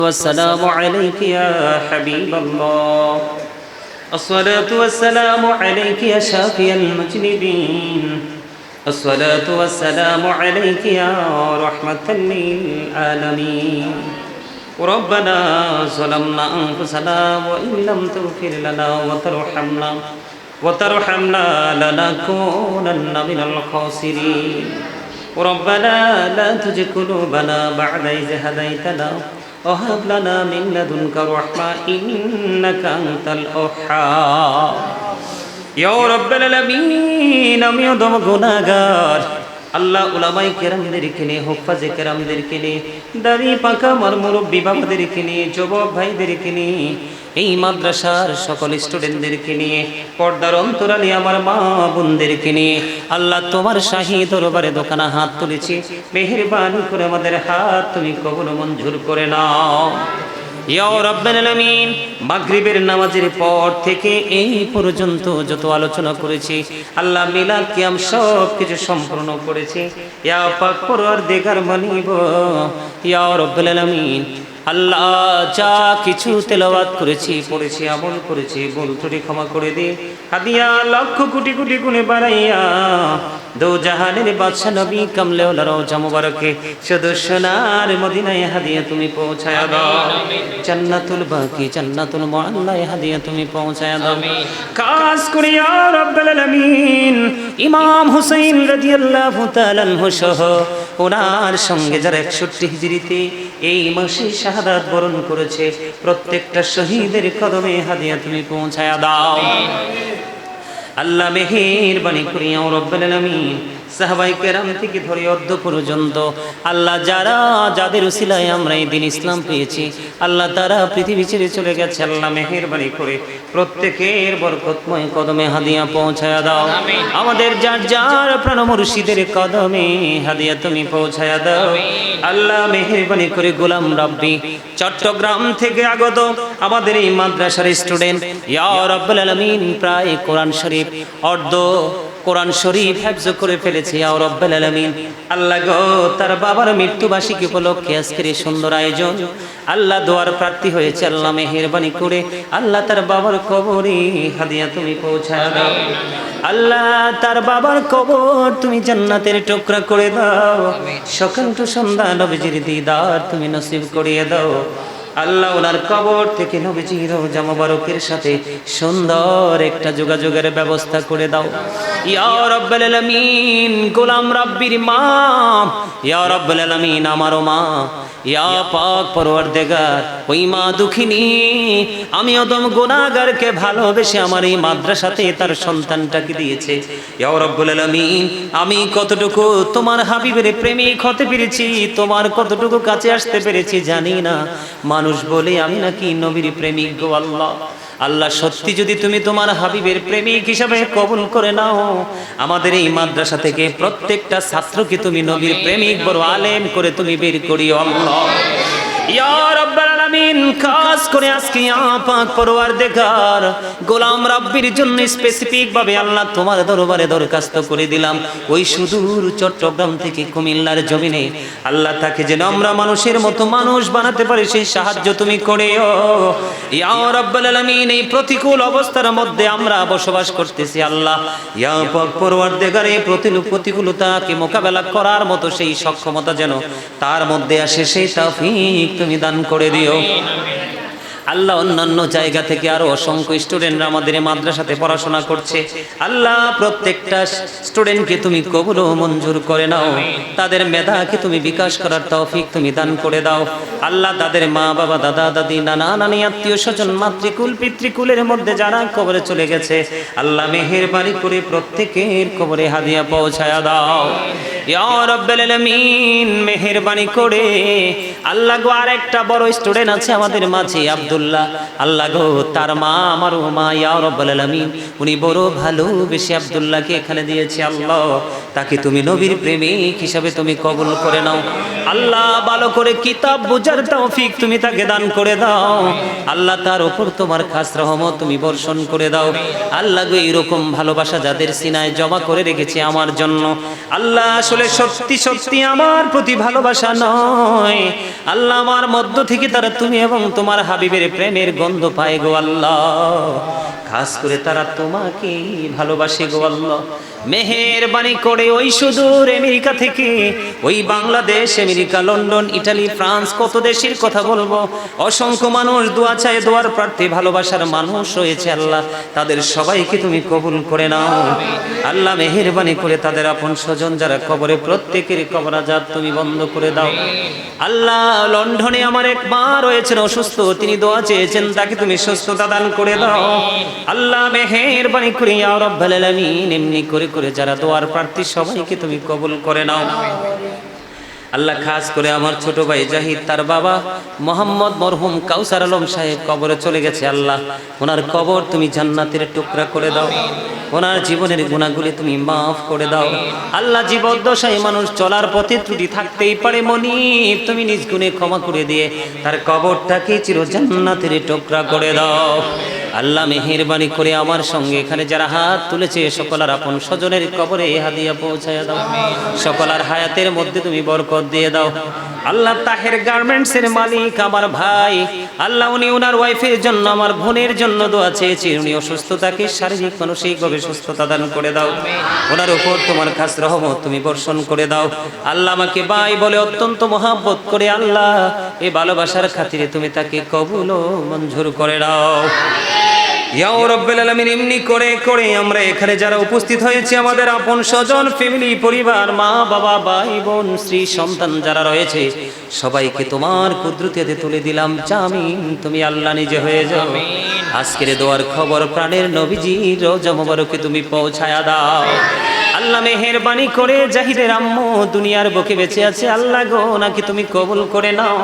والسلام عليك يا حبيب الله الصلاة والسلام عليك يا شافي المذنبين الصلاة والسلام عليك يا رحمة للعالمين ربنا ظلمنا أنفسنا وإن لم تغفر لنا وترحمنا لنكونن من الخاسرين ربنا لا تزغ قلوبنا بعد إذ هديتنا وهب لنا من لدنك رحمة إنك أنت الوهاب يا رب العالمين আমি অদম গুনাহগার আল্লাহ উলামায়ে কেরামদেরকে নিয়ে হুফাজে কেরামদেরকে নিয়ে দাড়ি পাকা আমার মুরব্বি বাবাদেরকে নিয়ে যুবক ভাইদেরকে নিয়ে এই মাদ্রাসার সকল স্টুডেন্টদেরকে নিয়ে পর্দার অন্তরালে আমার মা বোনদেরকে নিয়ে আল্লাহ তোমার শাহী দরবারে দোকানা হাত তুলেছি মেহেরবানি করে আমাদের হাত তুমি কবুল মঞ্জুর করে নাও ইয়া রাব্বাল আলামিন মাগরিবের নামাজের পর থেকে এই পর্যন্ত যত আলোচনা করেছি আল্লাহ মিলাদ কিয়াম সব কিছু সম্পূর্ণ করেছি ইয়া পাক পরওয়ারদিগার মানিব ইয়া রাব্বাল আলামিন আল্লাহ যা কিছু তেলাওয়াত করেছি পড়েছি আমল করেছি ভুল ত্রুটি ক্ষমা করে দিন হাদিয়া লক্ষ কোটি কোটি গুণে বাড়াইয়া দো জাহানের বাদশা নবী কামলেওয়ালা রওজা মুবারকে শুধু সোনার মদিনায় হাদিয়া তুমি পৌঁছায়া দাও জান্নাতুল বাকি জান্নাতুল মুআল্লায় হাদিয়া তুমি পৌঁছায়া দাও খাস করে ইয়া রাব্বাল আলামিন ইমাম হুসাইন রাদিয়াল্লাহু তাআলা আনহু সহ ওনার সঙ্গে যারা 61 হিজরিতে এই মাসে শাহাদাত বরণ করেছে প্রত্যেকটা শহীদের কদমে হাদিয়া তুমি পৌঁছায়া দাও আল্লাহ মেহেরবানি করে ইয়া রাব্বাল আলামিন সাহাবায়ে কেরাম থেকে ধরে অদ্য পর্যন্ত আল্লাহ যারা যাদের উসিলায় আমরা এই দিন ইসলাম পেয়েছি আল্লাহ তারা পৃথিবী ছেড়ে চলে গেছে আল্লাহ মেহেরবানি করে প্রত্যেকের বরকতময় কদমে হাদিয়া পৌঁছায়া দাও আমাদের যার যার প্রাণ মুর্শিদের কদমে হাদিয়া তুমি পৌঁছায়া দাও আল্লাহ মেহেরবানি করে গোলাম রাব্বি চট্টগ্রাম থেকে আগত আমাদের এই মাদ্রাসার স্টুডেন্ট ইয়া রাব্বাল আলামিন প্রায় কোরআন শরীফ অর্ধ কোরআন শরীফ হিফজ করে ফেলেছে ইয়া রাব্বাল আলামিন আল্লাহ গো তার বাবার মৃত্যুবার্ষিকী উপলক্ষে আজকের এই সুন্দর আয়োজন আল্লাহ দোয়ার প্রার্থী হয়েছে আল্লাহ মেহেরবানি করে আল্লাহ তার বাবার কবরে হাদিয়া তুমি পৌঁছায় দাও আল্লাহ তার বাবার কবর তুমি জান্নাতের টুকরা করে দাও সকাল টু সন্ধ্যা নবীজির দিদার তুমি নসিব করিয়ে দাও আল্লাহ ওনার কবর থেকে নবীজির রওজা মুবারকের সাথে সুন্দর একটা যোগাযোগের ব্যবস্থা করে দাও ইয়া রাব্বাল আলামিন গোলাম রাব্বির মা ইয়া রাব্বাল আলামিন আমারও মা ইয়া পাক পরওয়ারদিগার ওই মা দুঃখিনী আমি অদম গুনাহগারকে ভালোবেসে আমার এই মাদ্রাসাতে তার সন্তানটাকে দিয়েছে ইয়া রাব্বুল আলামিন আমি কতটুকু তোমার হাবিবের প্রেমিক হতে পেরেছি তোমার কতটুকু কাছে আসতে পেরেছি জানি না মানুষ বলে আমি নাকি নবীর প্রেমিক গো আল্লাহ আল্লাহ সত্যি যদি তুমি তোমার হাবিবের প্রেমিক হিসাবে কবুল করে নাও আমাদের এই মাদ্রাসা থেকে প্রত্যেকটা ছাত্রকে তুমি নবীর প্রেমিক বড় আলেম করে তুমি বের করিও আল্লাহ ইয়া রাব্বাল আলামিন খাস করে আজকে ইয়া পাক পরওয়ারদিগার গোলাম রাব্বির জন্য স্পেসিফিক ভাবে আল্লাহ তোমার দরবারে দরখাস্ত করে দিলাম ওই সুদূর চট্টগ্রাম থেকে কুমিল্লার জমিনে আল্লাহ তাকে যেন আমরা মানুষের মতো মানুষ বানাতে পারি সেই সাহায্য তুমি করিও ইয়া রাব্বাল আলামিন এই প্রতিকূল অবস্থার মধ্যে আমরা বসবাস করতেছি আল্লাহ ইয়া পাক পরওয়ারদিগার এই প্রতিকূলতাকে মোকাবেলা করার মতো সেই সক্ষমতা যেন তার মধ্যে আসে সেই তৌফিক তুমি দান করে দিও আল্লাহ অন্যান্য জায়গা থেকে আরো অসংখ্য স্টুডেন্টরা আমাদের মাদ্রাসাতে পড়াশোনা করছে আল্লাহ প্রত্যেকটা স্টুডেন্টকে তুমি কবুল ও মঞ্জুর করে নাও তাদের মেধাকে তুমি বিকাশ করার তৌফিক তুমি দান করে দাও আল্লাহ তাদের মা বাবা দাদা দাদি নানা নানি আত্মীয় স্বজন মাতৃকুল পিতৃকুলের মধ্যে যারা কবরে চলে গেছে আল্লাহ মেহেরবানি করে প্রত্যেকের কবরে হাদিয়া পৌঁছায়া দাও ইয়া রাব্বাল আলামিন মেহেরবানি করে আল্লাহ গো আরেকটা বড় স্টুডেন্ট আছে আমাদের মাঝে আব্দুল্লাহ আল্লাহ গো তার মা আমারও মা ইয়া রাব্বাল আলামিন উনি বড় ভালোবেসে আব্দুল্লাহকে এখানে দিয়েছে আল্লাহ তাকে তুমি নবীর প্রেমিক হিসাবে তুমি কবুল করে নাও আল্লাহ ভালো করে কিতাব বুঝার তৌফিক তুমি তাকে দান করে দাও আল্লাহ তার উপর তোমার খাস রহমত তুমি বর্ষণ করে দাও আল্লাহ গো এরকম ভালোবাসা যাদের সিনায় জমা করে রেখেছে আমার জন্য আল্লাহ আসলে সত্যি সত্যি আমার প্রতি ভালোবাসা নয় আল্লাহ, আমার মধ্য থেকে তারা তুমি এবং তোমার হাবিবের প্রেমের গন্ধ পায় গো আল্লাহ। খাস করে তারা তোমাকে ভালোবাসে গো আল্লাহ। মেহেরবানি করে ওই সুদূর আমেরিকা থেকে, ওই Bangladesh, America, London, Italy, France, কত দেশের কথা বলবো, অসংখ্য মানুষ দোয়া চায়, দোয়ার প্রার্থী, ভালোবাসার মানুষ রয়েছে আল্লাহ, তাদের সবাইকে তুমি কবুল করে নাও আল্লাহ। মেহেরবানি করে তাদের আপন স্বজন যারা কবরে, প্রত্যেকের কবরাজাত তুমি বন্ধ করে দাও আল্লাহ। লন্ডনে আমার এক মা রয়েছেন অসুস্থ, তিনি দোয়া চেয়েছেন, তাকে তুমি সুস্থতা দান করে দাও আল্লাহ। মেহেরবানি করে ইয়া রাব্বাল আলামিন, এমনি করে করে যারা দোয়ার প্রার্থী সবাইকে তুমি কবুল করে নাও আল্লাহ। খাস করে আমার ছোট ভাই জাহিদ, তার বাবা মোহাম্মদ মরহুম কাউসার আলম সাহেব কবরে চলে গেছে আল্লাহ, ওনার কবর তুমি জান্নাতের টুকরা করে দাও, ওনার জীবনের গুনাহগুলি তুমি মাফ করে দাও আল্লাহ। জীবদ্দশায় মানুষ চলার পথে ত্রুটি থাকতেই পারে, মনিব তুমি নিজ গুণে ক্ষমা করে দিয়ে তার কবরটাকে চির জান্নাতের টুকরা করে দাও আল্লাহ। মেহেরবানি করে আমার সঙ্গে এখানে যারা হাত তুলেছে সকলের আপন স্বজনের কবরে হাদিয়া পৌঁছায়া দাও, সকলের হায়াতের মধ্যে তুমি বরকত দিয়ে দাও আল্লাহ। তাহের গার্মেন্টসের মালিক আমার ভাই আল্লাহ, উনি ওনার ওয়াইফের জন্য, আমার বোনের জন্য দোয়া চেয়েছে, উনি অসুস্থতাকে শারীরিক মানসিকভাবে সুস্থতা দান করে দাও, ওনার উপর তোমার খাস রহমত তুমি বর্ষণ করে দাও আল্লাহ। আমাকে ভাই বলে অত্যন্ত মহাব্বত করে আল্লাহ, এই ভালোবাসার খাতিরে তুমি তাকে কবুল ও মঞ্জুর করে দাও ইয়া রাব্বুল আলামিন। এমনি করে করে আমরা এখানে যারা উপস্থিত হয়েছি, আমাদের আপন স্বজন, ফ্যামিলি, পরিবার, মা বাবা, ভাই বোন, স্ত্রী, সন্তান যারা রয়েছে, সবাইকে তোমার কুদরতে তুলে দিলাম, জামিন তুমি আল্লাহ নিজে হয়ে যাও। আজকের দোয়ার খবর প্রাণের নবীজির রওজা মোবারকে তুমি পৌঁছায়া দাও আল্লাহ। মেহেরবানি করে জাহিদের আম্মু দুনিয়ার বুকে বেঁচে আছে আল্লাহ গো, নাকি তুমি কবুল করে নাও,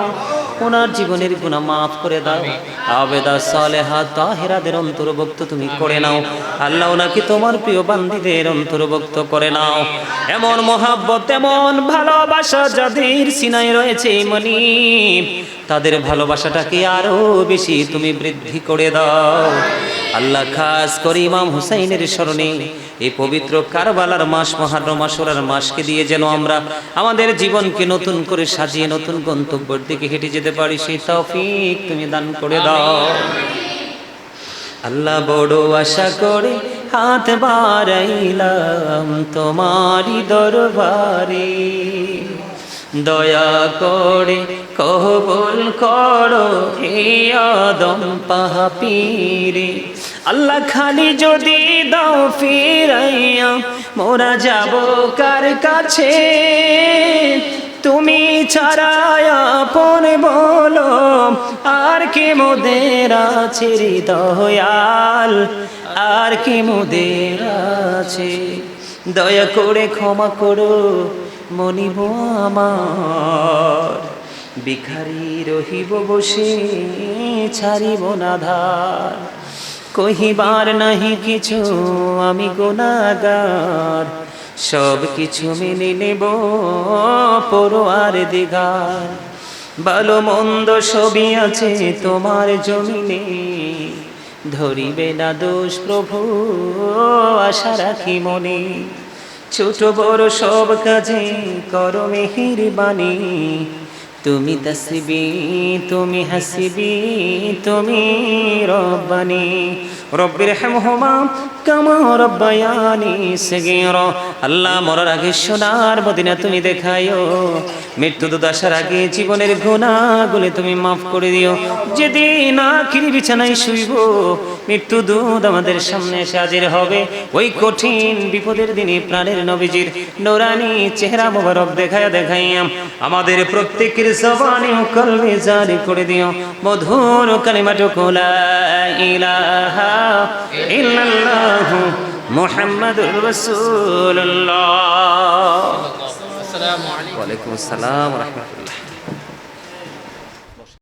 ওনার জীবনের গুনাহ মাফ করে দাও, আবেদা সালেহা তাহেরাদের অন্তর্ভুক্ত তুমি করে নাও আল্লাহ, ওনাকে তোমার প্রিয় বান্দীদের অন্তর্ভুক্ত করে নাও। এমন মহাব্বত, এমন ভালোবাসা যাদের সিনায় রয়েছে মনিব, তাদের ভালোবাসাটাকে আরো বেশি তুমি বৃদ্ধি করে দাও আল্লাহ। খাস করে ইমাম হুসাইনের স্মরণে এই পবিত্র কারবালার মাস, মুহররম আশুরার মাসকে দিয়ে যেন আমরা আমাদের জীবনকে নতুন করে সাজিয়ে নতুন গন্তব্যের দিকে হেঁটে যেতে পারি, সেই তৌফিক তুমি দান করে দাও আল্লাহ। বড় আশা করে হাত বাড়াইলাম তোমারই দরবারে, দয়া করে কবুল করো হে আদম পাপীরে আল্লাহ। খালি যদি দাও ফিরাইয়া, মোরা যাব কার কাছে, তুমি ছাড়া আপন বলো আর কি মোদের আছে রে দয়াল, আর কি মোদের আছে, দয়া করে ক্ষমা করো মনিব আমার, ভিখারি রহিব বসে ছাড়িব না ধার, কহিবার নাহি কিছু আমি গুনাহগার, সব কিছু মেনে নেব পরোয়ার দিগার, ভালো মন্দ সবই আছে তোমার জমিনে, ধরিবে না দোষ প্রভু আশা রাখি মনে, ছোট বড় সব কাজে করো মেহেরবানি, তুমি তাসবি তুমি হাসিবি তুমি রব্বানি, রব্বির হামহুমা কামা রব্বায়ানি সগীরা। আল্লাহ মরার আগে সোনার মদিনা তুমি দেখাইও, মৃত্যু দুদাসার আগে জীবনের গুনাহগুলো তুমি মাফ করে দিও, যেদিন আখিরি বিছানায় শুইব, মৃত্যু দূত আমাদের সামনে এসে হাজির হবে, ওই কঠিন বিপদের দিনে প্রাণের নবীজির নূরানি চেহারা মোবারক দেখায়া দেখাইয়া আমাদের প্রত্যেকের জবানে ও কলবে জারি করে দিও মধুর কালিমাটুকু লা ইলাহা ইল্লাল্লাহু মুহাম্মাদুর রাসূলুল্লাহ। আসসালামু আলাইকুম। ওয়া আলাইকুম আসসালাম ওয়া রাহমাতুল্লাহ।